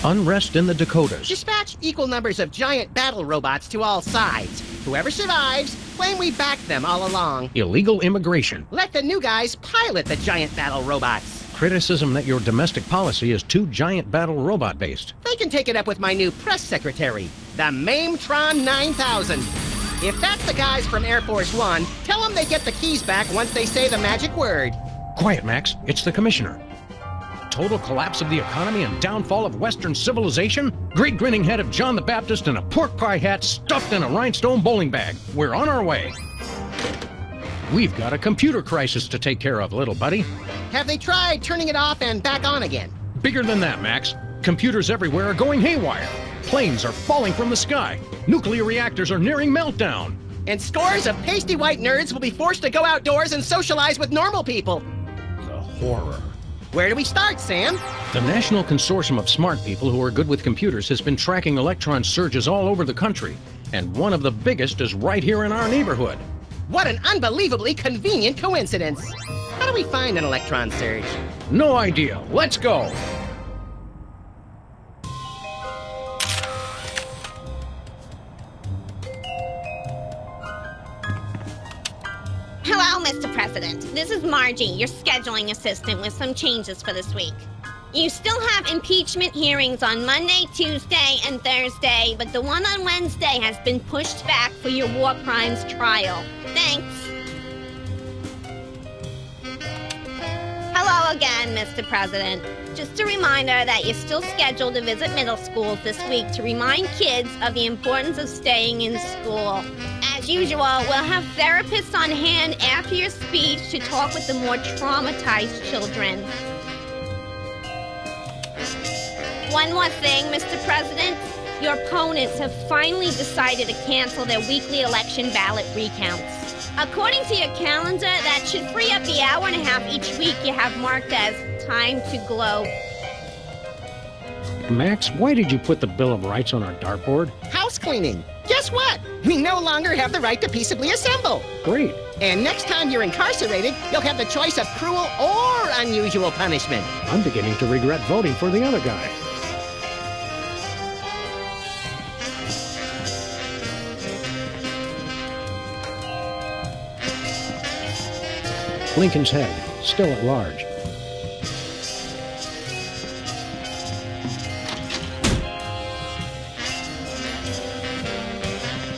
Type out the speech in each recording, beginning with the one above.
Unrest in the Dakotas. Dispatch equal numbers of giant battle robots to all sides. Whoever survives, claim we backed them all along. Illegal immigration. Let the new guys pilot the giant battle robots. Criticism that your domestic policy is too giant battle robot based. They can take it up with my new press secretary, the Mametron 9000. If that's the guys from Air Force One, tell them they get the keys back once they say the magic word. Quiet, Max. It's the commissioner. Total collapse of the economy and downfall of Western civilization? Great grinning head of John the Baptist in a pork pie hat stuffed in a rhinestone bowling bag. We're on our way. We've got a computer crisis to take care of, little buddy. Have they tried turning it off and back on again? Bigger than that, Max. Computers everywhere are going haywire. Planes are falling from the sky. Nuclear reactors are nearing meltdown. And scores of pasty white nerds will be forced to go outdoors and socialize with normal people. The horror. Where do we start, Sam? The National Consortium of Smart People who are good with computers has been tracking electron surges all over the country. And one of the biggest is right here in our neighborhood. What an unbelievably convenient coincidence. How do we find an electron surge? No idea. Let's go. Hello, Mr. President. This is Margie, your scheduling assistant, with some changes for this week. You still have impeachment hearings on Monday, Tuesday, and Thursday, but the one on Wednesday has been pushed back for your war crimes trial. Thanks. Hello again, Mr. President. Just a reminder that you're still scheduled to visit middle schools this week to remind kids of the importance of staying in school. As usual, we'll have therapists on hand after your speech to talk with the more traumatized children. One more thing, Mr. President. Your opponents have finally decided to cancel their weekly election ballot recounts. According to your calendar, that should free up the hour and a half each week you have marked as time to gloat. Max, why did you put the Bill of Rights on our dartboard? House cleaning. Guess what? We no longer have the right to peaceably assemble. Great. And next time you're incarcerated, you'll have the choice of cruel or unusual punishment. I'm beginning to regret voting for the other guy. Lincoln's head, still at large.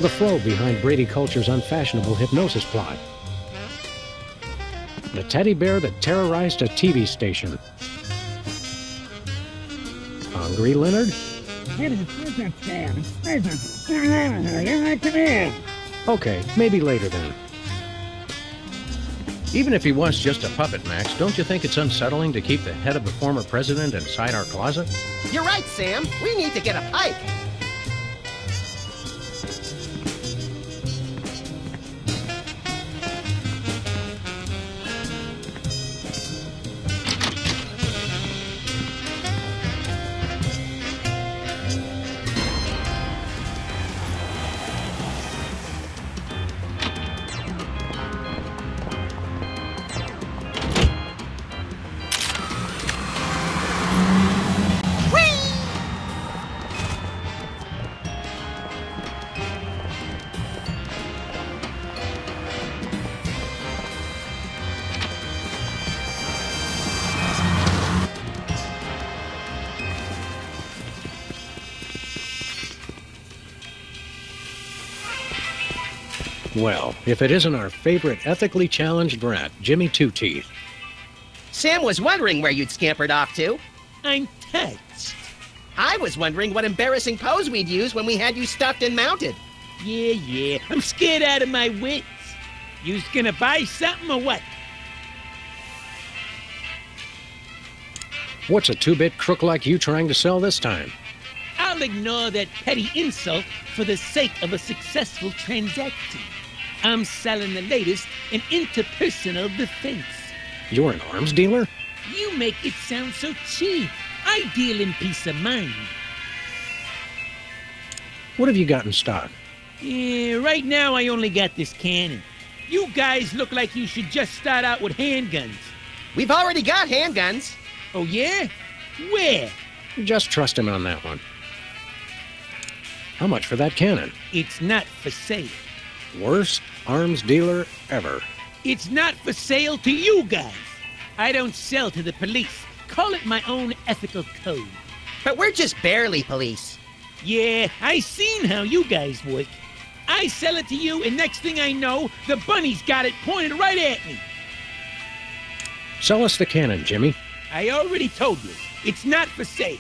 The flow behind Brady Culture's unfashionable hypnosis plot. The teddy bear that terrorized a TV station. Hungry, Leonard? Okay, maybe later then. Even if he was just a puppet, Max, don't you think it's unsettling to keep the head of the former president inside our closet? You're right, Sam. We need to get a pipe. Well, if it isn't our favorite ethically challenged rat, Jimmy Two-Teeth. Sam was wondering where you'd scampered off to. I'm touched. I was wondering what embarrassing pose we'd use when we had you stuffed and mounted. Yeah, I'm scared out of my wits. You's gonna buy something or what? What's a two-bit crook like you trying to sell this time? I'll ignore that petty insult for the sake of a successful transaction. I'm selling the latest in interpersonal defense. You're an arms dealer? You make it sound so cheap. I deal in peace of mind. What have you got in stock? Yeah, right now I only got this cannon. You guys look like you should just start out with handguns. We've already got handguns. Oh yeah? Where? Just trust him on that one. How much for that cannon? It's not for sale. Worst arms dealer ever. It's not for sale to you guys. I don't sell to the police. Call it my own ethical code. But we're just barely police. Yeah, I seen how you guys work. I sell it to you, and next thing I know, the bunny's got it pointed right at me. Sell us the cannon, Jimmy. I already told you, it's not for sale.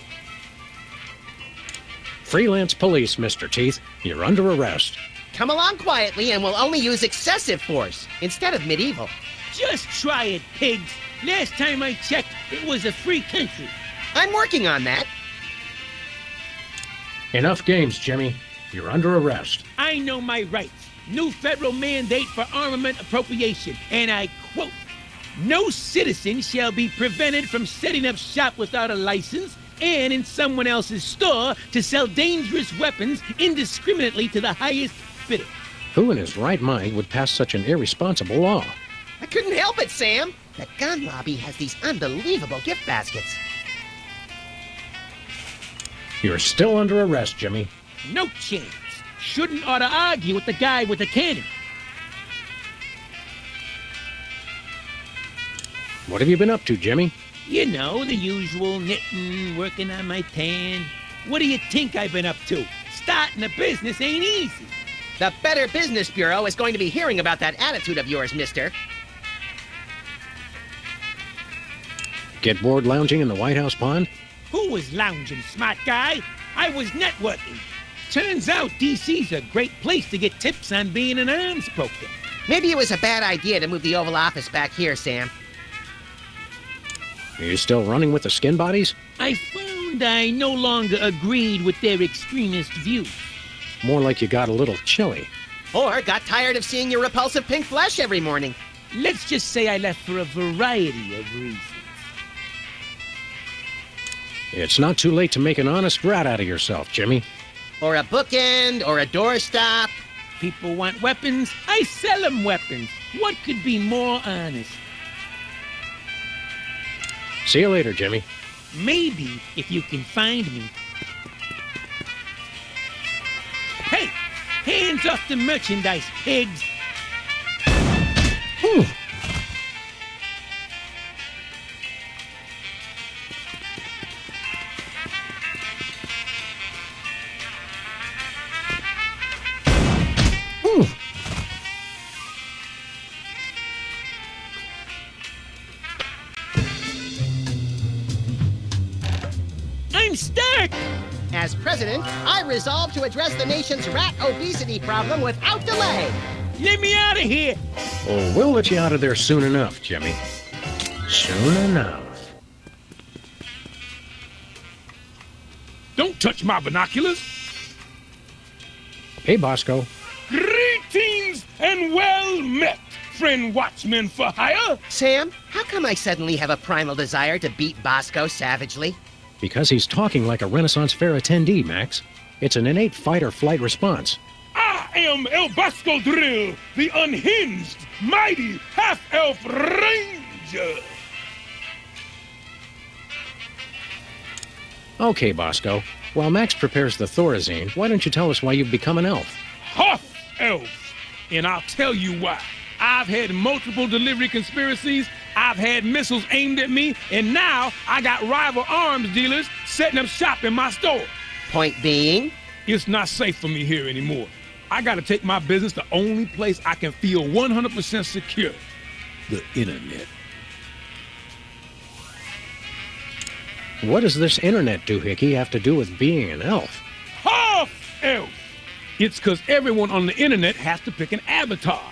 Freelance police, Mr. Teeth. You're under arrest. Come along quietly and we'll only use excessive force instead of medieval. Just try it, pigs. Last time I checked, it was a free country. I'm working on that. Enough games, Jimmy. You're under arrest. I know my rights. New federal mandate for armament appropriation, and I quote, "No citizen shall be prevented from setting up shop without a license and in someone else's store to sell dangerous weapons indiscriminately to the highest bidder." Who in his right mind would pass such an irresponsible law? I couldn't help it, Sam. The gun lobby has these unbelievable gift baskets. You're still under arrest, Jimmy. No chance. Shouldn't ought to argue with the guy with the cannon. What have you been up to, Jimmy? You know, the usual knitting, working on my tan. What do you think I've been up to? Starting a business ain't easy. The Better Business Bureau is going to be hearing about that attitude of yours, mister. Get bored lounging in the White House pond? Who was lounging, smart guy? I was networking. Turns out DC's a great place to get tips on being an arms broker. Maybe it was a bad idea to move the Oval Office back here, Sam. Are you still running with the skin bodies? I found I no longer agreed with their extremist views. More like you got a little chilly. Or got tired of seeing your repulsive pink flesh every morning. Let's just say I left for a variety of reasons. It's not too late to make an honest rat out of yourself, Jimmy. Or a bookend, or a doorstop. People want weapons, I sell them weapons. What could be more honest? See you later, Jimmy. Maybe if you can find me. Hey, hands off the merchandise, pigs. Whew. I'm stuck! As president, I resolve to address the nation's rat obesity problem without delay. Let me out of here! Oh, we'll let you out of there soon enough, Jimmy. Soon enough. Don't touch my binoculars. Hey, Bosco. Greetings and well met, friend watchman for hire. Sam, how come I suddenly have a primal desire to beat Bosco savagely? Because he's talking like a Renaissance Fair attendee, Max. It's an innate fight-or-flight response. I am El Bosco Drill, the unhinged, mighty half-elf ranger. Okay, Bosco. While Max prepares the Thorazine, why don't you tell us why you've become an elf? Half-elf. And I'll tell you why. I've had multiple delivery conspiracies, I've had missiles aimed at me, and now I got rival arms dealers setting up shop in my store. Point being? It's not safe for me here anymore. I gotta take my business the only place I can feel 100% secure. The internet. What does this internet doohickey have to do with being an elf? Half-elf! It's because everyone on the internet has to pick an avatar,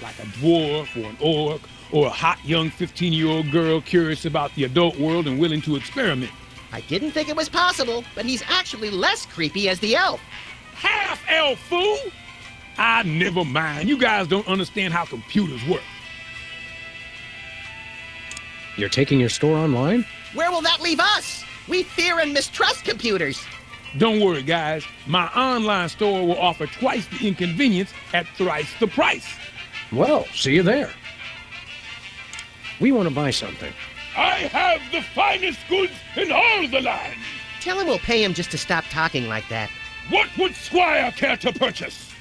like a dwarf or an orc, or a hot young 15-year-old girl curious about the adult world and willing to experiment. I didn't think it was possible, but he's actually less creepy as the elf. Half-elf, fool! Never mind. You guys don't understand how computers work. You're taking your store online? Where will that leave us? We fear and mistrust computers. Don't worry, guys. My online store will offer twice the inconvenience at thrice the price. Well, see you there. We want to buy something. I have the finest goods in all the land. Tell him we'll pay him just to stop talking like that. What would Squire care to purchase?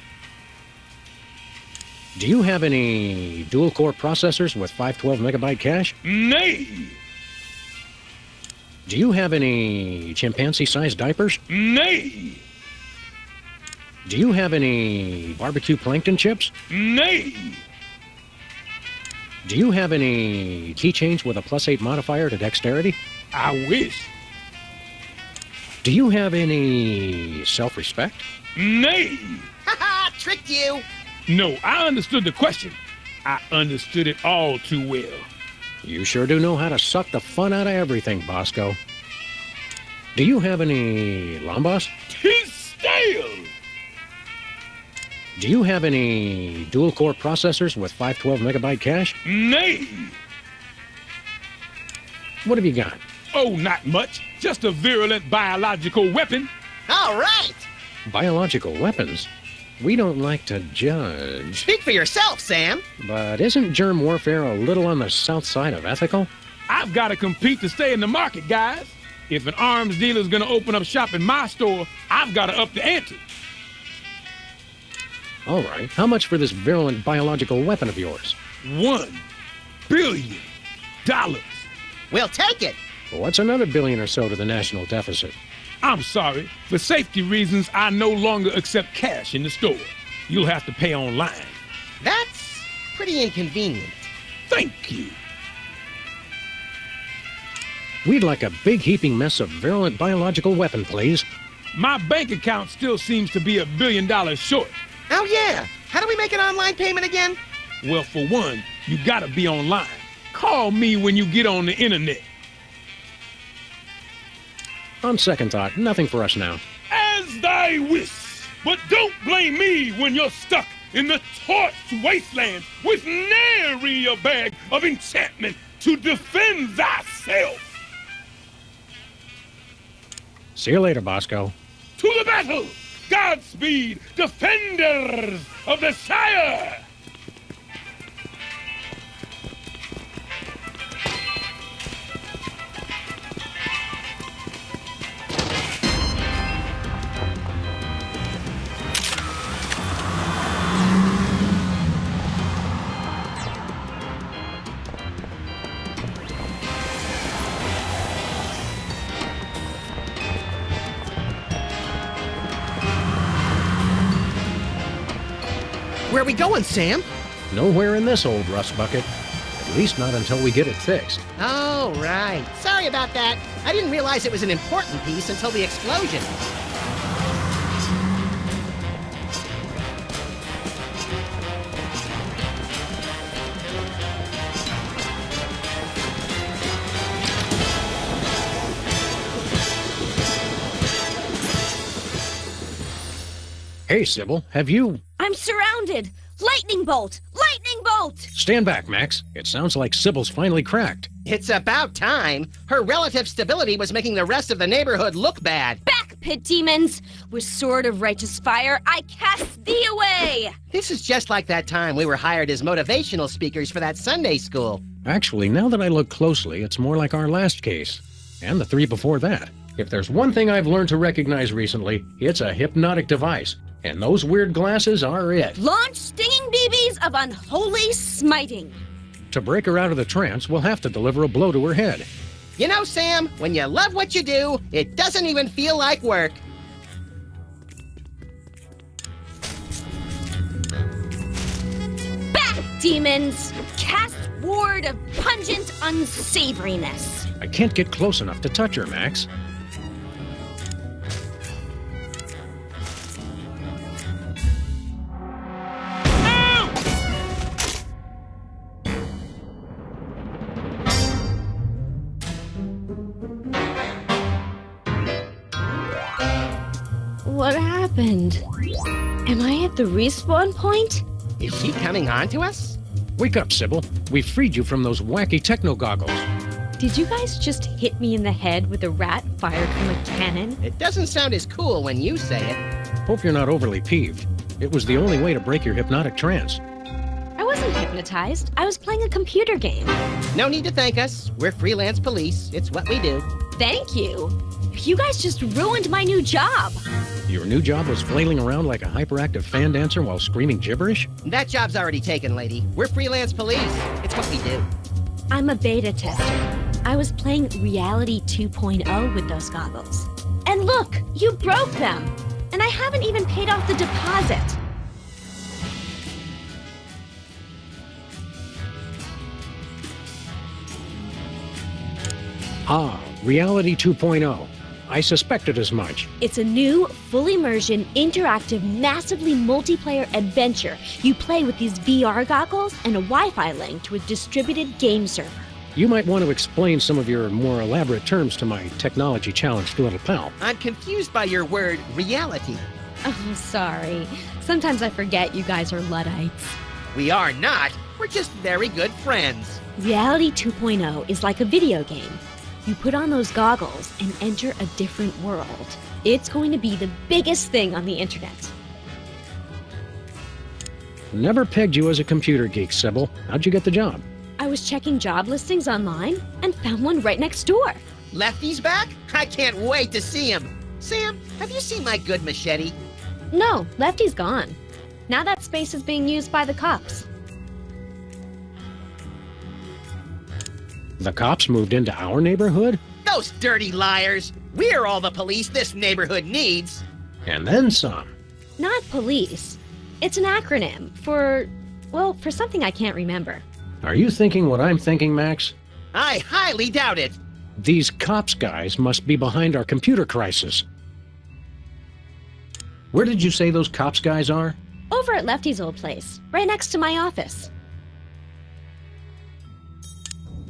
Do you have any dual-core processors with 512 megabyte cache? Nay! Do you have any chimpanzee-sized diapers? Nay! Do you have any barbecue plankton chips? Nay! Do you have any keychains with a +8 modifier to dexterity? I wish. Do you have any self-respect? Nay! Haha, tricked you! No, I understood the question. I understood it all too well. You sure do know how to suck the fun out of everything, Bosco. Do you have any Lambas? Tis stale! Do you have any dual-core processors with 512 megabyte cache? Nay! What have you got? Oh, not much. Just a virulent biological weapon. All right! Biological weapons? We don't like to judge. Speak for yourself, Sam. But isn't germ warfare a little on the south side of ethical? I've got to compete to stay in the market, guys. If an arms dealer's gonna open up shop in my store, I've got to up the ante. All right, how much for this virulent biological weapon of yours? $1 billion. We'll take it. What's another billion or so to the national deficit? I'm sorry. For safety reasons, I no longer accept cash in the store. You'll have to pay online. That's pretty inconvenient. Thank you. We'd like a big heaping mess of virulent biological weapon, please. My bank account still seems to be $1 billion short. Oh, yeah. How do we make an online payment again? Well, for one, you gotta be online. Call me when you get on the internet. On second thought, nothing for us now. As thy wish. But don't blame me when you're stuck in the torched wasteland with nary a bag of enchantment to defend thyself. See you later, Bosco. To the battle! Godspeed, defenders of the Shire! Where are we going, Sam? Nowhere in this old rust bucket. At least not until we get it fixed. Oh, right. Sorry about that. I didn't realize it was an important piece until the explosion. Hey, Sybil, have you... I'm surrounded! Lightning bolt! Lightning bolt! Stand back, Max. It sounds like Sybil's finally cracked. It's about time. Her relative stability was making the rest of the neighborhood look bad. Back, pit demons! With sword of righteous fire, I cast thee away! This is just like that time we were hired as motivational speakers for that Sunday school. Actually, now that I look closely, it's more like our last case. And the 3 before that. If there's one thing I've learned to recognize recently, it's a hypnotic device. And those weird glasses are it. Launch stinging BBs of unholy smiting. To break her out of the trance, we'll have to deliver a blow to her head. You know, Sam, when you love what you do, it doesn't even feel like work. Back, demons! Cast ward of pungent unsavoriness. I can't get close enough to touch her, Max. What happened? Am I at the respawn point? Is she coming on to us? Wake up, Sybil. We freed you from those wacky techno goggles. Did you guys just hit me in the head with a rat fired from a cannon? It doesn't sound as cool when you say it. Hope you're not overly peeved. It was the only way to break your hypnotic trance. I wasn't hypnotized. I was playing a computer game. No need to thank us. We're freelance police. It's what we do. Thank you. You're you guys just ruined my new job. Your new job was flailing around like a hyperactive fan dancer while screaming gibberish? That job's already taken, lady. We're freelance police. It's what we do. I'm a beta tester. I was playing Reality 2.0 with those goggles. And look, you broke them. And I haven't even paid off the deposit. Ah, Reality 2.0. I suspected as much. It's a new, full immersion, interactive, massively multiplayer adventure. You play with these VR goggles and a Wi-Fi link to a distributed game server. You might want to explain some of your more elaborate terms to my technology-challenged little pal. I'm confused by your word reality. Oh, sorry. Sometimes I forget you guys are Luddites. We are not. We're just very good friends. Reality 2.0 is like a video game. You put on those goggles and enter a different world. It's going to be the biggest thing on the internet. Never pegged you as a computer geek, Sybil. How'd you get the job? I was checking job listings online and found one right next door. Lefty's back? I can't wait to see him. Sam, have you seen my good machete? No, Lefty's gone. Now that space is being used by the cops. The cops moved into our neighborhood? Those dirty liars. We're all the police this neighborhood needs. And then some. Not police. It's an acronym for, well, for something I can't remember. Are you thinking what I'm thinking, Max? I highly doubt it. These cops guys must be behind our computer crisis. Where did you say those cops guys are? Over at Lefty's old place, right next to my office.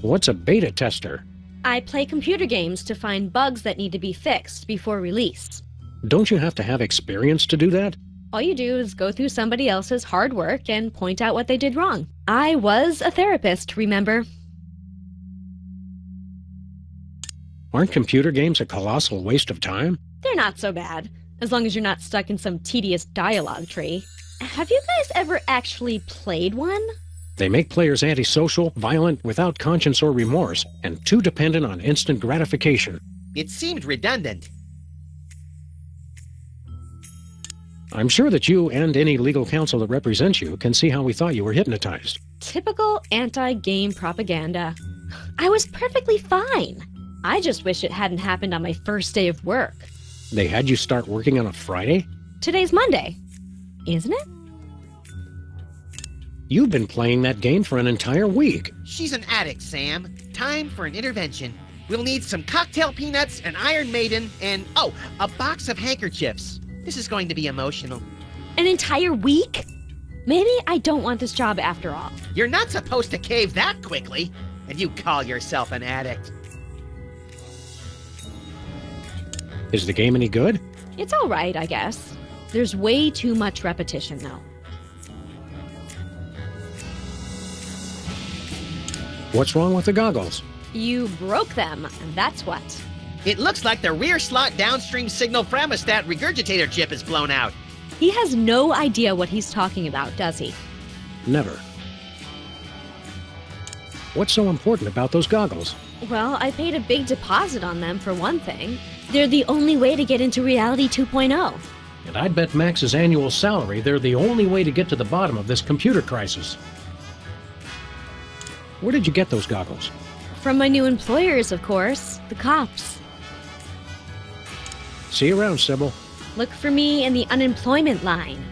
What's a beta tester? I play computer games to find bugs that need to be fixed before release. Don't you have to have experience to do that? All you do is go through somebody else's hard work and point out what they did wrong. I was a therapist, remember? Aren't computer games a colossal waste of time? They're not so bad, as long as you're not stuck in some tedious dialogue tree. Have you guys ever actually played one? They make players antisocial, violent, without conscience or remorse, and too dependent on instant gratification. It seemed redundant. I'm sure that you and any legal counsel that represents you can see how we thought you were hypnotized. Typical anti-game propaganda. I was perfectly fine. I just wish it hadn't happened on my first day of work. They had you start working on a Friday? Today's Monday, isn't it? You've been playing that game for an entire week. She's an addict, Sam. Time for an intervention. We'll need some cocktail peanuts, an Iron Maiden, and, oh, a box of handkerchiefs. This is going to be emotional. An entire week? Maybe I don't want this job after all. You're not supposed to cave that quickly, and you call yourself an addict. Is the game any good? It's all right, I guess. There's way too much repetition, though. What's wrong with the goggles? You broke them, and that's what. It looks like the rear slot downstream signal thermostat regurgitator chip is blown out. He has no idea what he's talking about, does he? Never. What's so important about those goggles? Well, I paid a big deposit on them for one thing. They're the only way to get into Reality 2.0. And I'd bet Max's annual salary they're the only way to get to the bottom of this computer crisis. Where did you get those goggles? From my new employers, of course, the cops. See you around, Sybil. Look for me in the unemployment line.